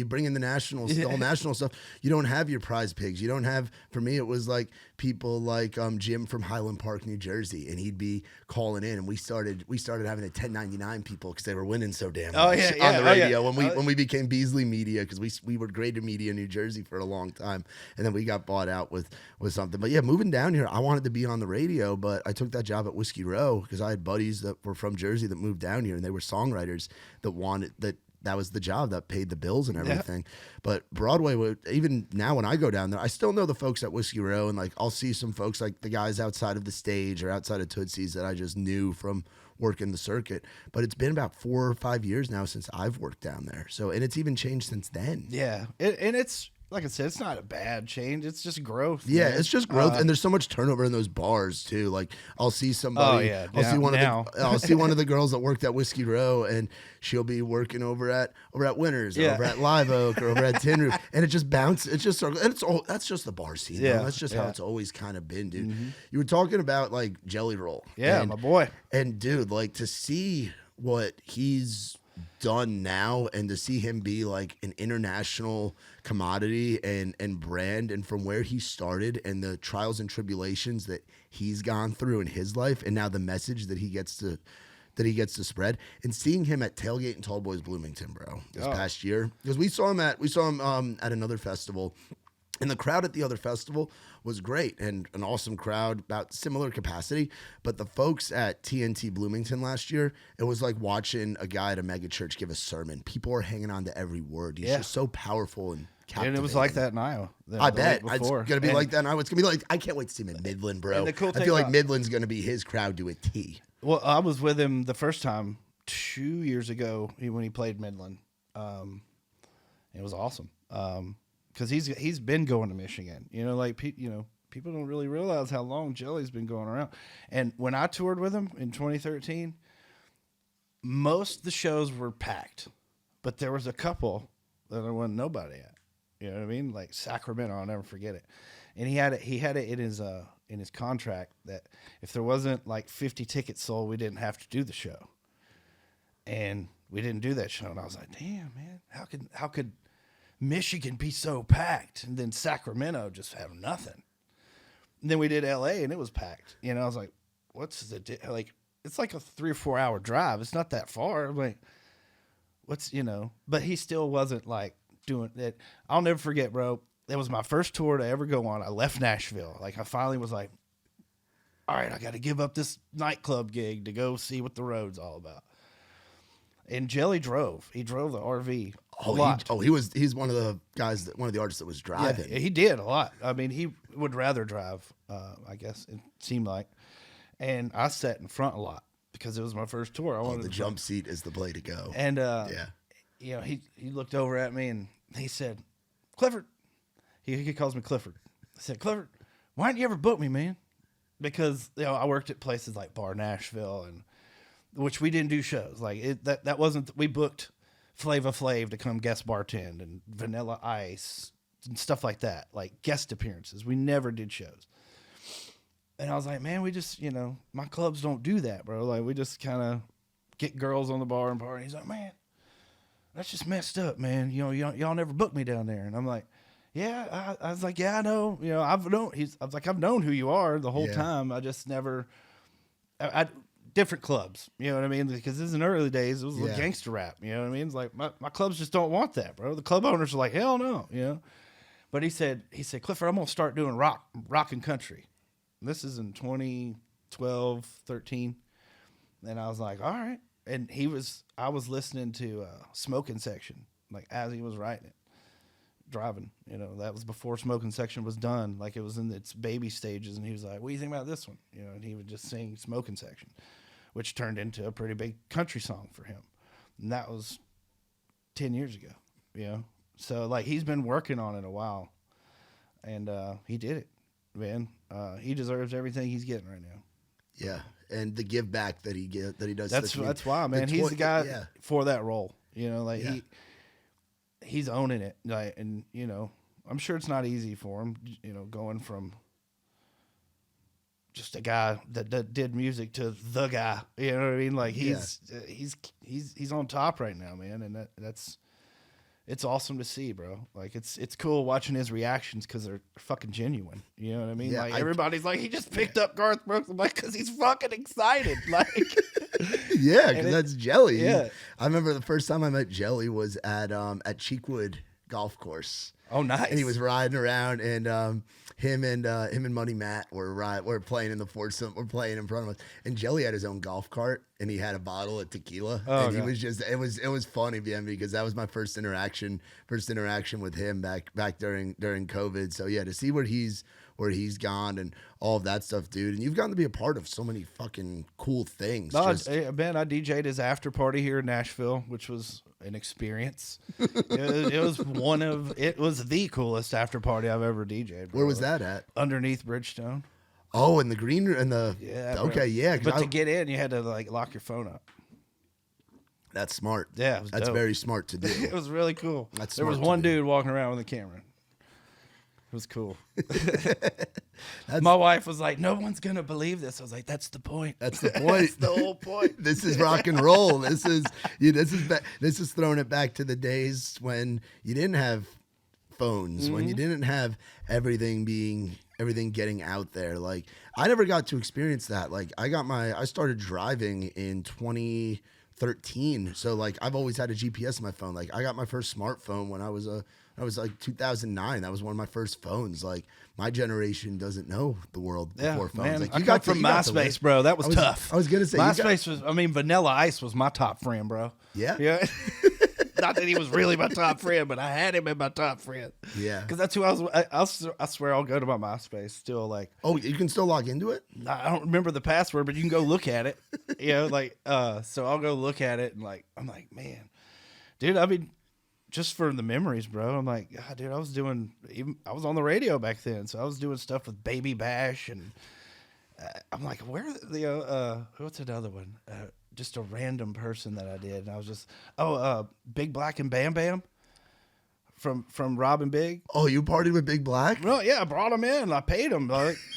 bring in the nationals, all national stuff. You don't have your prize pigs. You don't have. For me, it was like people like Jim from Highland Park, New Jersey, and he'd be calling in, and we started having a 1099 people because they were winning so damn much on the radio when we became Beasley Media, because we were Greater Media New Jersey for a long time, and then we got bought out with something. But yeah, moving down here, I wanted to be on the radio, but I took that job at Whiskey Row because I had buddies that were from Jersey that moved down here, and they were songwriters that wanted that was the job that paid the bills and everything. But Broadway, even now when I go down there, I still know the folks at Whiskey Row, and like I'll see some folks like the guys outside of the stage or outside of Tootsie's that I just knew from working the circuit. But it's been about 4 or 5 years now since I've worked down there. So, and it's even changed since then. Yeah, and it's like I said, it's not a bad change. It's just growth. Yeah, man. it's just growth, and there's so much turnover in those bars too. Like I'll see somebody, I'll see one of the girls that worked at Whiskey Row, and she'll be working over at Winners, or over at Live Oak, or over at Tin Roof, and it just bounces. It's just, and that's just the bar scene. Yeah, though. That's just how it's always kind of been, dude. You were talking about like Jelly Roll, my boy, and dude, like to see what he's done now, and to see him be like an international commodity and brand, and from where he started and the trials and tribulations that he's gone through in his life, and now the message that he gets to spread, and seeing him at Tailgate and Tall Boys Bloomington, bro, this past year, because we saw him at another festival. And the crowd at the other festival was great, and an awesome crowd, about similar capacity. But the folks at TNT Bloomington last year, it was like watching a guy at a mega church give a sermon. People are hanging on to every word. He's just so powerful and captivating. and it was like that in Iowa. I bet it's going to be like that in Iowa. It's going to be like, I can't wait to see him in Midland, bro. I feel like Midland's going to be his crowd to a T. Well, I was with him the first time 2 years ago when he played Midland. It was awesome. Because he's been going to Michigan, people don't really realize how long Jelly's been going around. And when I toured with him in 2013, most of the shows were packed, but there was a couple that there wasn't nobody at. You know what I mean? Like Sacramento, I'll never forget it. And he had it in his contract that if there wasn't like 50 tickets sold, we didn't have to do the show. And we didn't do that show, and I was like, damn, man, how could Michigan be so packed, and then Sacramento just have nothing? And then we did LA, and it was packed. I was like, what's like? It's like a 3 or 4 hour drive. It's not that far. I'm like, but he still wasn't like doing that. I'll never forget, bro. That was my first tour to ever go on. I left Nashville. Like I finally was like, all right, I got to give up this nightclub gig to go see what the road's all about. And Jelly drove. He drove the RV Oh, lot. he's one of the guys one of the artists that was driving. Yeah, he did a lot. I mean, he would rather drive, I guess it seemed like. And I sat in front a lot because it was my first tour. I wanted The jump seat is the play to go. And you know, he looked over at me and he said, "Clifford," he calls me Clifford. I said, "Clifford, why didn't you ever book me, man?" Because you know I worked at places like Bar Nashville, and which we didn't do shows like that wasn't, we booked Flava Flav to come guest bartend and Vanilla Ice and stuff like that, like guest appearances. We never did shows. And I was like, man, we just, you know, my clubs don't do that, bro. Like, we just kind of get girls on the bar and party. He's like, man, that's just messed up, man. You know, y'all never booked me down there. And I'm like, yeah. I was like, yeah, I know. You know, I was like, I've known who you are the whole time. I just never, different clubs. You know what I mean? Because this is in the early days. It was like gangster rap. You know what I mean? It's like, my clubs just don't want that, bro. The club owners are like, hell no, you know. But he said, Clifford, I'm going to start doing rock and country. This is in 2012, 13. And I was like, all right. And I was listening to Smoking Section, like as he was writing it, driving. You know, that was before Smoking Section was done. Like it was in its baby stages. And he was like, what do you think about this one? You know, and he would just sing Smoking Section, which turned into a pretty big country song for him. And that was 10 years ago, you know. So like he's been working on it a while. And he did it, man. He deserves everything he's getting right now. Yeah, and the give back that he does. That's why, man. He's the guy for that role. You know, like he's owning it. Like, and you know, I'm sure it's not easy for him. You know, going from just a guy that did music to the guy. You know what I mean? Like he's on top right now, man. And that's. It's awesome to see, bro. Like it's cool watching his reactions because they're fucking genuine. You know what I mean? Yeah, like everybody's like, he just picked up Garth Brooks. I'm like, because he's fucking excited. Like, yeah, because that's Jelly. Yeah, I remember the first time I met Jelly was at Cheekwood Golf Course. Oh, nice. And he was riding around, and him and Money Matt were playing in the foursome. We're playing in front of us, and Jelly had his own golf cart, and he had a bottle of tequila, and he was just it was funny, man, because that was my first interaction with him back during COVID. So yeah, to see where he's gone and all of that stuff, dude. And you've gotten to be a part of so many fucking cool things. Man, I DJ'd his after party here in Nashville, which was an experience. it was the coolest after party I've ever DJ'd, bro. Where was that at? Underneath Bridgestone. Oh, in the green and the okay, yeah. But to get in, you had to like lock your phone up. That's smart. Yeah, that's dope. very smart to do. It was really cool. There was one dude walking around with a camera. It was cool. My wife was like, no one's going to believe this. I was like, that's the point. That's the point. That's the whole point. This is rock and roll. This is throwing it back to the days when you didn't have phones, when you didn't have everything getting out there. Like, I never got to experience that. Like, I started driving in 2013. So like, I've always had a GPS in my phone. Like, I got my first smartphone when I was like 2009. That was one of my first phones. Like, my generation doesn't know the world before phones. Man, like, I got from MySpace, bro. That was tough. I was gonna say MySpace Vanilla Ice was my top friend, bro. Yeah. Not that he was really my top friend, but I had him in my top friend. Yeah. Because that's who I swear I'll go to my MySpace still. Like, oh, you can still log into it? I don't remember the password, but you can go look at it. You know, like, so I'll go look at it and like, I'm like, man, dude, I mean, just for the memories, bro. I'm like, God, dude, I was on the radio back then. So I was doing stuff with Baby Bash and I'm like, where what's another one? Just a random person that I did. And I was just, Big Black and Bam Bam from Rob and Big. Oh, you partied with Big Black? Well, yeah, I brought him in. I paid him.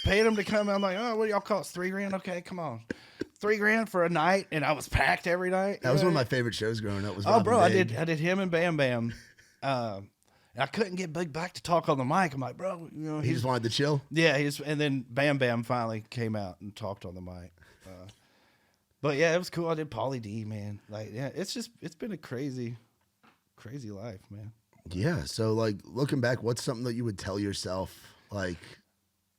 Paid him to come. I'm like, oh, what do y'all cost? $3,000? Okay, come on. $3,000 for a night, and I was packed every night. That was one of my favorite shows growing up. I did him and Bam Bam. I couldn't get Big Black to talk on the mic. I'm like, bro, you know, he just wanted to chill. Yeah, and then Bam Bam finally came out and talked on the mic. But yeah, it was cool. I did Pauly D, man. Like, yeah, it's been a crazy, crazy life, man. Yeah. So like looking back, what's something that you would tell yourself like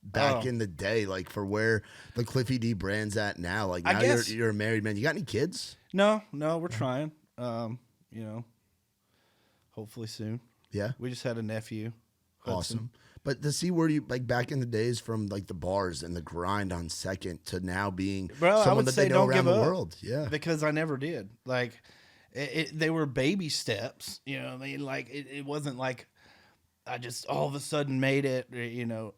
back in the day, like for where the Cliffy D brand's at now? Like now you're a married man. You got any kids? No, we're trying. You know, hopefully soon. Yeah. We just had a nephew. Hudson. Awesome. But to see where you like back in the days from like the bars and the grind on Second to now being Bro, I someone would that say they know don't around give the up. world. Yeah. Because I never did. Like, they were baby steps. You know what I mean? Like, it wasn't like I just all of a sudden made it. You know,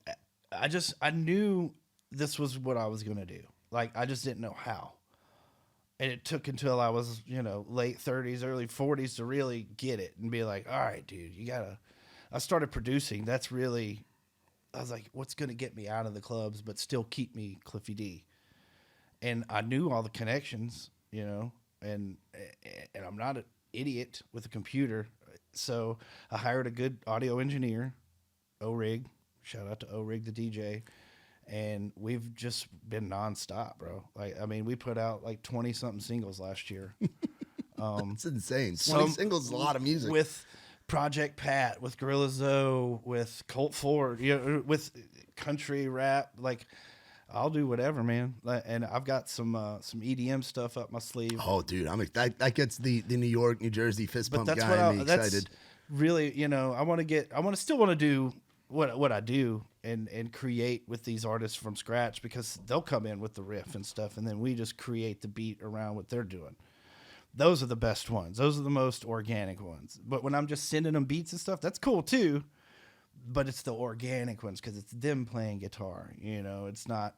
I knew this was what I was going to do. Like, I just didn't know how. And it took until I was, you know, late 30s, early 40s to really get it and be like, all right, dude, you got to. I started producing. That's really, I was like, what's going to get me out of the clubs, but still keep me Cliffy D? And I knew all the connections, you know, and I'm not an idiot with a computer. So I hired a good audio engineer, O-Rig. Shout out to O-Rig, the DJ. And we've just been nonstop, bro. Like, I mean, we put out like 20-something singles last year. It's insane. 20 singles is a lot of music. With Project Pat, with Gorilla Zoe, with Colt Ford, you know, with country rap. Like, I'll do whatever, man. And I've got some EDM stuff up my sleeve. Oh, dude, that gets the New York, New Jersey fist But pump that's guy and me that's excited. really, you know, I still want to do what I do and create with these artists from scratch, because they'll come in with the riff and stuff, and then we just create the beat around what they're doing. Those are the best ones. Those are the most organic ones. But when I'm just sending them beats and stuff, that's cool too. But it's the organic ones because it's them playing guitar. You know, it's not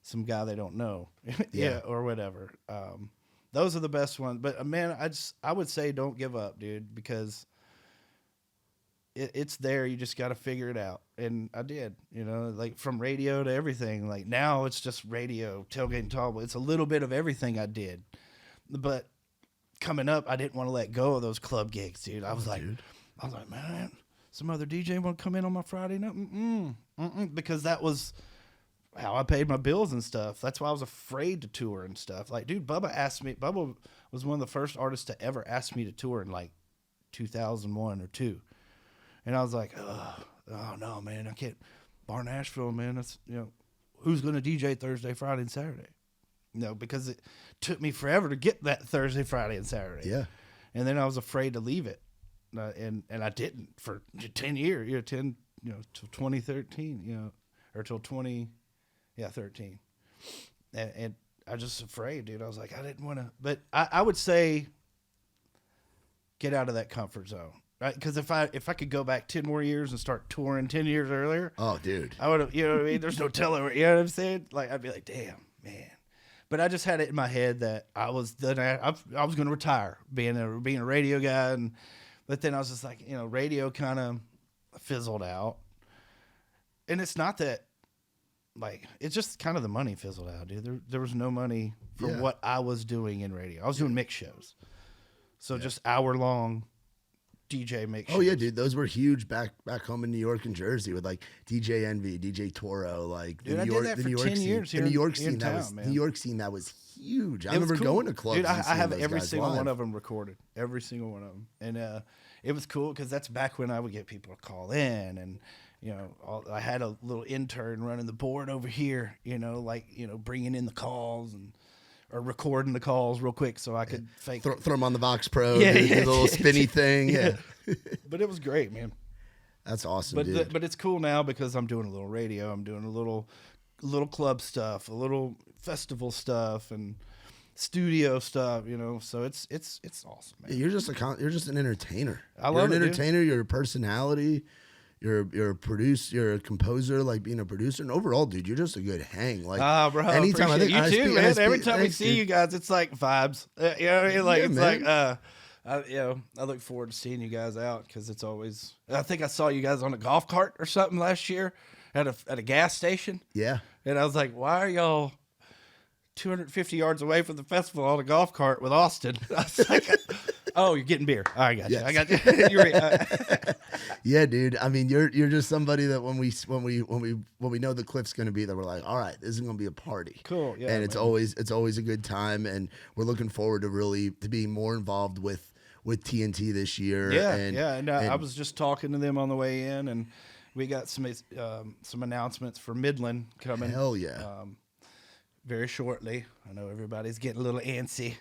some guy they don't know, yeah, or whatever. Those are the best ones. But man, I would say don't give up, dude, because it's there. You just got to figure it out. And I did, you know, like from radio to everything. Like now it's just radio, tailgate and tall. It's a little bit of everything I did. But coming up, I didn't want to let go of those club gigs, dude. I was like, man, some other DJ want to come in on my Friday night? Because that was how I paid my bills and stuff. That's why I was afraid to tour and stuff. Like, dude, Bubba was one of the first artists to ever ask me to tour in like 2001 or 2. And I was like, oh no, man, I can't. Bar Nashville, man, that's, you know, who's going to DJ Thursday, Friday, and Saturday? No, because it took me forever to get that Thursday, Friday, and Saturday. Yeah. And then I was afraid to leave it. And I didn't for 10 years, till 2013, or till 13. And I was just afraid, dude. I was like, I didn't want to. But I would say get out of that comfort zone. Right, because if I could go back 10 more years and start touring 10 years earlier, oh, dude, I would have. You know what I mean? There's no telling. You know what I'm saying? Like, I'd be like, damn, man. But I just had it in my head that I was going to retire being a radio guy, but then I was just like, you know, radio kind of fizzled out, and it's not that, like, it's just kind of the money fizzled out, dude. There was no money for what I was doing in radio. I was doing mix shows, so just hour-long DJ mix shows. Oh yeah, dude, those were huge back home in New York and Jersey with like DJ Envy, DJ Toro, like dude, I did that for 10 years here. The New York in scene, town, man. New York scene that was huge. I It was remember cool. going to clubs. Dude, and I seeing have those every guys single live. one of them recorded. Every single one of them. And it was cool because that's back when I would get people to call in. And, you know, I had a little intern running the board over here, you know, like, you know, bringing in the calls or recording the calls real quick so I could fake Throw them on the Vox Pro, Yeah, do yeah, the little spinny thing. Yeah. But it was great, man. That's awesome, dude. But it's cool now because I'm doing a little radio. I'm doing a little club stuff, a little festival stuff, and studio stuff. You know, so it's awesome, man. You're just an entertainer. I love you're it, an dude. entertainer. You're a personality. You're a producer. You're a composer. Like being a producer, and overall, dude, you're just a good hang. Like, Bro, anytime I think you I too, speak- man. I speak- Every time we thanks, see dude. you guys, it's like vibes. You know what I mean? Like Yeah, it's man. like I look forward to seeing you guys out because it's always. I think I saw you guys on a golf cart or something last year at a gas station, Yeah. and I was like, why are y'all 250 yards away from the festival on a golf cart with Austin? I was like, oh, you're getting beer. All right, I got you. Yes. I got you. You're right. Yeah, dude. I mean, you're just somebody that when we know the Cliff's going to be there, we're like, all right, this is going to be a party. Cool. Yeah, and it's man. always a good time, and we're looking forward to being more involved with TNT this year. And I was just talking to them on the way in, and we got some announcements for Midland coming. Hell yeah. Very shortly. I know everybody's getting a little antsy,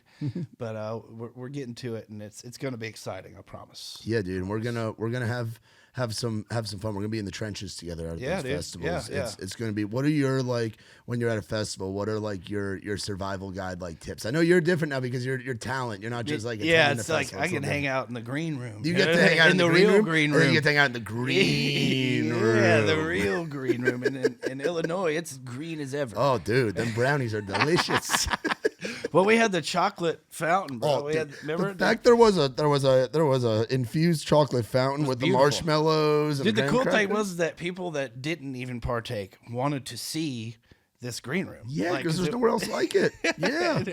but we're getting to it, and it's going to be exciting. I promise. Yeah, dude. And we're gonna have some fun. We're gonna be in the trenches together at those festivals. It's gonna be. What are your, like, when you're at a festival? What are, like, your survival guide, like, tips? I know you're different now because you're talent. You're not just like it's like I can hang out in the green room. You get to hang out in the real room? green room. You get to hang out in the green room. Yeah, the real green room. And in Illinois, it's green as ever. Oh, dude, them brownies are delicious. Well, we had the chocolate fountain, bro. Remember the fact there was a infused chocolate fountain with beautiful. The marshmallows. And Dude, the cool crackers. thing was that people that didn't even partake wanted to see this green room. Yeah, because there's nowhere else like it. Yeah.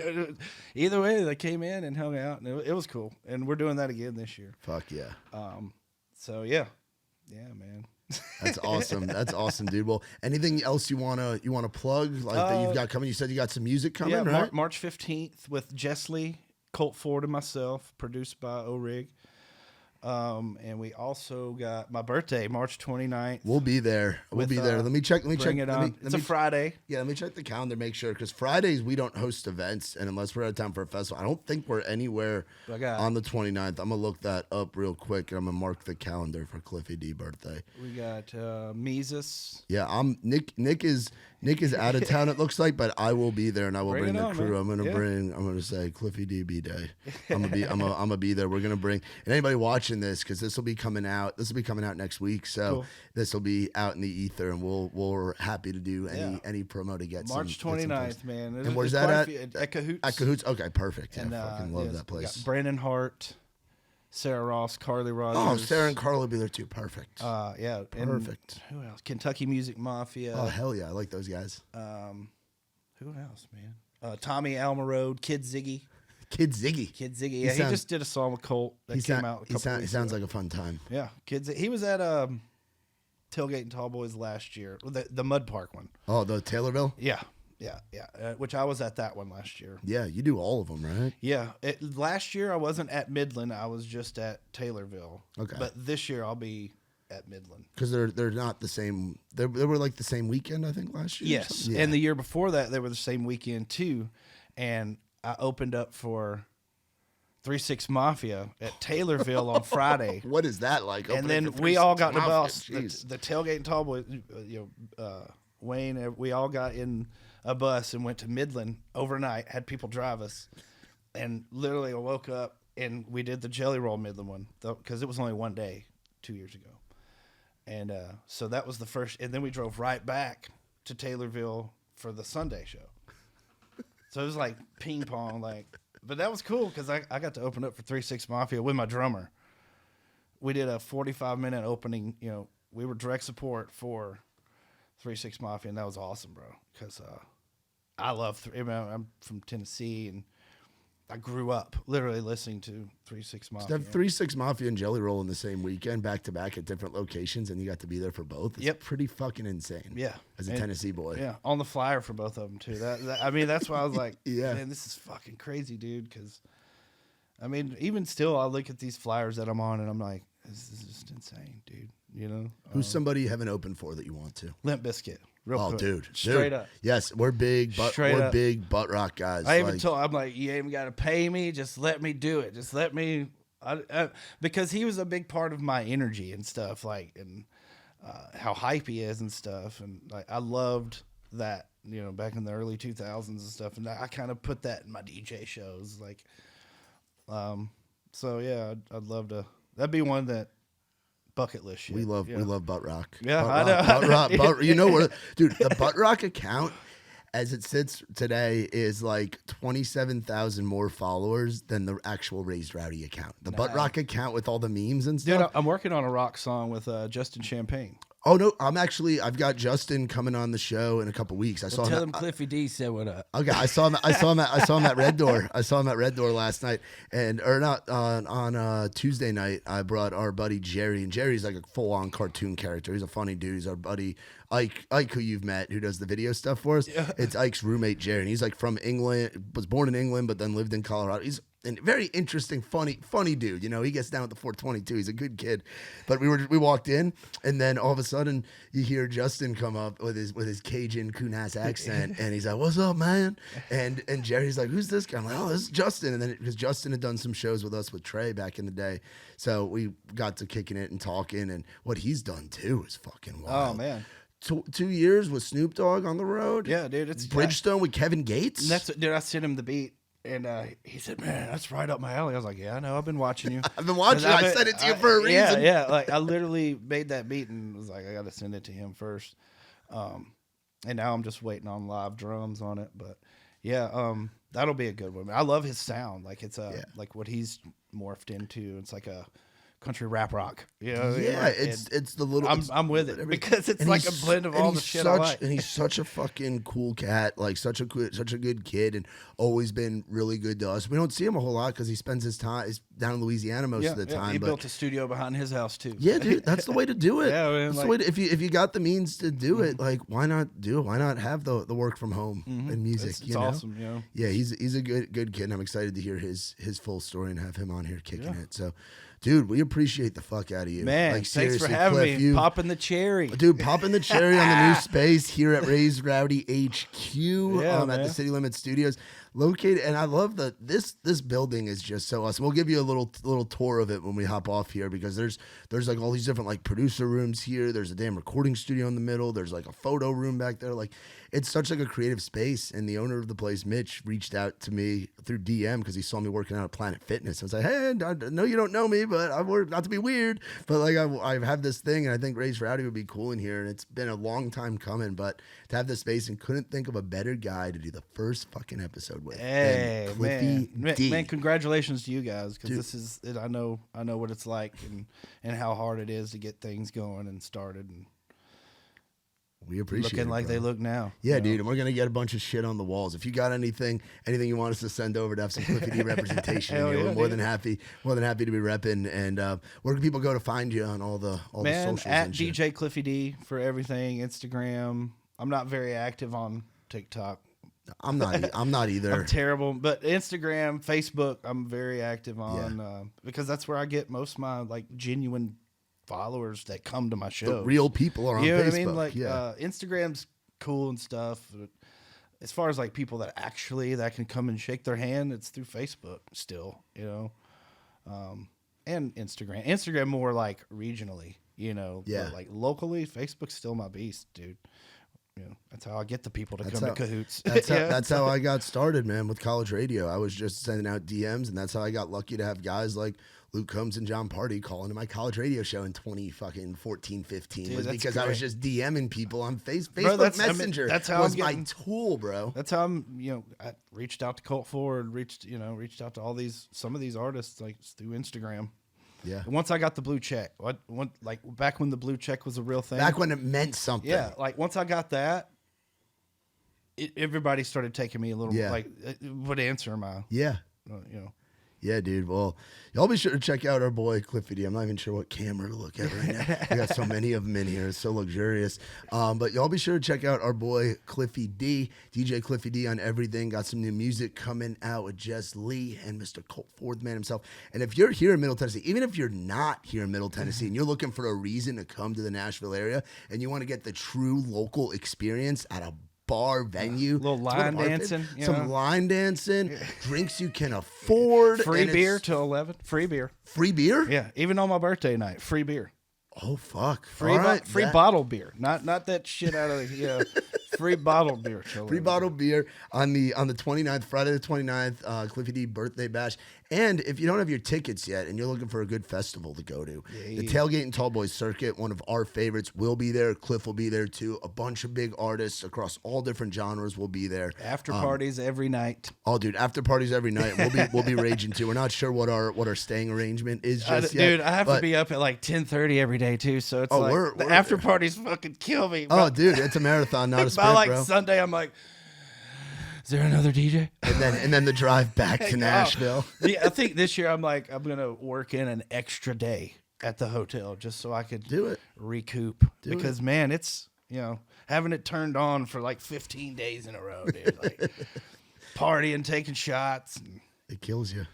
Either way, they came in and hung out, and it was cool. And we're doing that again this year. Fuck yeah. So yeah, man. That's awesome. That's awesome, dude. Well, anything else you wanna plug, like, that you've got coming? You said you got some music coming, yeah, right? March 15th with Jess Lee, Colt Ford, and myself, produced by O-Rig. And we also got my birthday, March 29th. We'll be there. We'll be there. Let me check. It's a Friday. Yeah, let me check the calendar, make sure, because Fridays we don't host events, and unless we're out of town for a festival, I don't think we're anywhere on the 29th. I'm gonna look that up real quick, and I'm gonna mark the calendar for Cliffy D birthday. We got Mises. Yeah, Nick is out of town, it looks like, but I will be there, and I will bring the crew. Man. I'm gonna say Cliffy D B Day. I'm gonna be there. We're gonna bring, and anybody watching this, because this will be coming out next week, so cool. This will be out in the ether, and we're happy to do any promo to get March 29th, man. And where's that at Cahoots? At Cahoots. Okay, perfect. Yeah, And, I fucking love that place. Got Brandon Hart, Sarah Ross, Carly Rogers. Oh, Sarah and Carl will be there too. Perfect. Yeah, perfect. And who else? Kentucky Music Mafia. Oh, hell yeah, I like those guys. Who else, man? Tommy Almarode, Kid Ziggy. Kid Ziggy. Yeah, he just did a song with Colt that came out. He sounds like a fun time. Yeah, he was at Tailgate and Tall Boys last year, the Mud Park one. Oh, the Taylorville. Yeah. Which I was at that one last year. Yeah, you do all of them, right? Yeah. Last year I wasn't at Midland. I was just at Taylorville. Okay. But this year I'll be at Midland. Because they're not the same. They were like the same weekend, I think, last year. Yes. Yeah. And the year before that, they were the same weekend too. And I opened up for 3-6 Mafia at Taylorville on Friday. What is that like? And then we all got in the bus, the Tailgate and Tall Boys, Wayne, we all got in a bus and went to Midland overnight, had people drive us, and literally I woke up and we did the Jelly Roll Midland one, because it was only one day 2 years ago. And so that was the first, and then we drove right back to Taylorville for the Sunday show. So it was like ping pong, but that was cool because I got to open up for 3-6 Mafia with my drummer. We did a 45-minute opening. We were direct support for 3-6 Mafia, and that was awesome, bro. Because I love. I'm from Tennessee, and I grew up literally listening to 3-6 Mafia. To have 3-6 Mafia and Jelly Roll in the same weekend, back to back at different locations, and you got to be there for both. It's pretty fucking insane. Yeah, as a Tennessee boy. Yeah, on the flyer for both of them too. That's why I was like, yeah, man, this is fucking crazy, dude. Because, even still, I look at these flyers that I'm on, and I'm like, this is just insane, dude. Who's somebody you haven't opened for that you want to? Limp Bizkit. Real quick. Dude, straight up. Yes, we're big butt rock guys. I even told, I'm like, you ain't got to pay me. Just let me do it. Just let me, because he was a big part of my energy and stuff, and how hype he is and stuff, and I loved that, back in the early 2000s and stuff, and I kind of put that in my DJ shows, so yeah, I'd love to. That'd be one that. Bucket list shit. We love butt rock. Yeah, I know. Dude, the butt rock account as it sits today is like 27,000 more followers than the actual Raised Rowdy account. The butt rock account with all the memes and stuff. Dude, I'm working on a rock song with Justin Champagne. Oh no, I've got Justin coming on the show in a couple weeks. Tell him Cliffy D said what up. Okay, I saw him at Red Door. I saw him at Red Door last night, on Tuesday night. I brought our buddy Jerry, and Jerry's like a full-on cartoon character. He's a funny dude. He's our buddy Ike, who you've met, who does the video stuff for us. Yeah. It's Ike's roommate Jerry, and he's like from England, was born in England, but then lived in Colorado. He's and very interesting, funny dude. You know, he gets down with the 422. He's a good kid. But we walked in, and then all of a sudden you hear Justin come up with his Cajun Kunas accent, and he's like, "What's up, man?" And Jerry's like, "Who's this guy?" I'm like, "Oh, this is Justin." And then because Justin had done some shows with us with Trey back in the day, so we got to kicking it and talking, and what he's done too is fucking wild. Oh man. 2 years with Snoop Dogg on the road. Yeah, dude. It's Bridgestone with Kevin Gates. Dude, I sent him the beat. And he said, "Man, that's right up my alley." I was like, "Yeah, I know. I've been watching you. I've been watching. I sent it to you for a reason." Yeah. Like I literally made that beat and was like, I got to send it to him first. And now I'm just waiting on live drums on it. But yeah, that'll be a good one. I love his sound. Like it's like what he's morphed into. It's like a country rap rock. You know? Yeah, it's the little. I'm with it because it's like a blend of all the shit I like. And he's such a fucking cool cat, like such a good kid, and always been really good to us. We don't see him a whole lot because he spends his time. He's down in Louisiana most of the time. He built a studio behind his house too. Yeah, dude, that's the way to do it. Yeah, man, that's the way to, if you got the means to do it, like why not do it? Why not have the work from home and music? It's awesome, you know. Yeah, he's a good kid, and I'm excited to hear his full story and have him on here kicking it. So. Dude, we appreciate the fuck out of you. Man, like, thanks for having me. Popping the cherry. Dude, popping the cherry on the new space here at Ray's Rowdy HQ at the City Limit Studios. Located, and I love this building is just so awesome. We'll give you a little tour of it when we hop off here because there's like all these different like producer rooms here. There's a damn recording studio in the middle. There's like a photo room back there. Like it's such like a creative space. And the owner of the place, Mitch, reached out to me through DM because he saw me working out at Planet Fitness. I was like, hey, I know you don't know me, but I work not to be weird, but like I have this thing, and I think Ray's Rowdy would be cool in here. And it's been a long time coming, but to have this space, and couldn't think of a better guy to do the first fucking episode with. Hey, Cliffy D. Man, congratulations to you guys because this is it. I know what it's like and how hard it is to get things going and started. And we appreciate looking it, like bro. they look now. Yeah, dude, and we're gonna get a bunch of shit on the walls. If you got anything you want us to send over to have some Cliffy D representation, we're more than happy to be repping. And where can people go to find you on all the socials? At and shit? DJ Cliffy D for everything. Instagram. I'm not very active on TikTok. I'm not either. I'm terrible, but Instagram, Facebook, I'm very active on because that's where I get most of my like genuine followers that come to my shows. The real people are on you know Facebook. What I mean? Like Instagram's cool and stuff. But as far as like people that can come and shake their hand, it's through Facebook still, you know, and Instagram. Instagram more like regionally, you know, but like locally, Facebook's still my beast, dude. You know, that's how I get the people to come to Cahoots. That's how I got started, man, with college radio. I was just sending out DMs, and that's how I got lucky to have guys like Luke Combs and John Party call into my college radio show in 2014, 15. Dude, was because great. I was just DMing people on Facebook Messenger. That's how was my tool, bro. That's how I reached out to Colt Ford, reached out to all some of these artists like through Instagram. Yeah. Once I got the blue check, like back when the blue check was a real thing. Back when it meant something. Yeah, like once I got that, everybody started taking me a little like, what answer am I? Yeah. Yeah, dude. Well, y'all be sure to check out our boy Cliffy D. I'm not even sure what camera to look at right now. We got so many of them in here. It's so luxurious. But y'all be sure to check out our boy Cliffy D. DJ Cliffy D on everything. Got some new music coming out with Jess Lee and Mr. Colt Ford, man himself. And if you're here in Middle Tennessee, even if you're not here in Middle Tennessee and you're looking for a reason to come to the Nashville area and you want to get the true local experience at a bar venue, little line dancing, some line dancing, drinks you can afford, free beer till 11, free beer, yeah, even on my birthday night, free beer. Oh fuck, free bottled beer, not that shit out of free bottled beer, free bottled beer on the 29th, Friday the 29th, Cliffy D birthday bash. And if you don't have your tickets yet and you're looking for a good festival to go to, the Tailgate and Tall Boys Circuit, one of our favorites, will be there. Cliff will be there too. A bunch of big artists across all different genres will be there. After parties every night. Oh, dude, after parties every night. We'll be raging too. We're not sure what our staying arrangement is just yet. Dude, I have to be up at like 10:30 every day too, so it's the after parties fucking kill me. Oh, dude, it's a marathon, not a sprint, by like bro. Sunday, I'm like, is there another DJ? And then the drive back to Nashville. I think this year I'm gonna work in an extra day at the hotel just so I could do it, recoup. Because man, it's having it turned on for like 15 days in a row, dude. Like partying, taking shots. It kills you.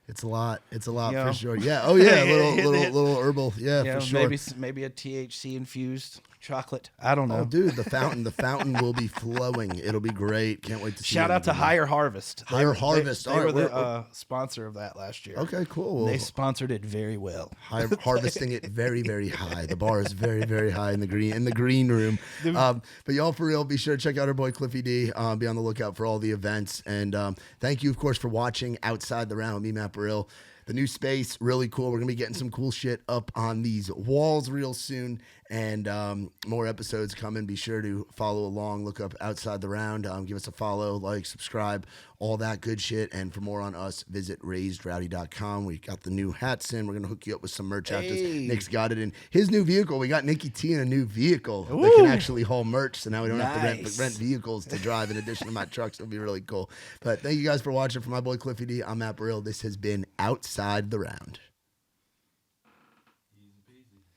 It's a lot. It's a lot You for know? sure. Yeah. Oh yeah. Little herbal. Yeah, You for know, sure. maybe a THC infused chocolate. I don't know. Oh, dude, the fountain will be flowing. It'll be great. Can't wait to see. Shout it out to again. Higher Harvest. Higher Harvest. They All were right, the sponsor of that last year. Okay, cool. They sponsored it very well. Harvesting it very, very high. The bar is very, very high in the green room. But y'all, for real, be sure to check out our boy Cliffy D. Be on the lookout for all the events. And thank you, of course, for watching Outside the Round with me, Matt Burrill. The new space, really cool. We're going to be getting some cool shit up on these walls real soon. And more episodes coming. Be sure to follow along. Look up Outside the Round. Give us a follow, like, subscribe, all that good shit. And for more on us, visit raisedrowdy.com. We got the new hats in. We're going to hook you up with some merch after Nick's got it in his new vehicle. We got Nicky T in a new vehicle that can actually haul merch. So now we don't have to rent vehicles to drive in addition to my trucks. It'll be really cool. But thank you guys for watching. For my boy Cliffy D, I'm Matt Burrill. This has been Outside the Round.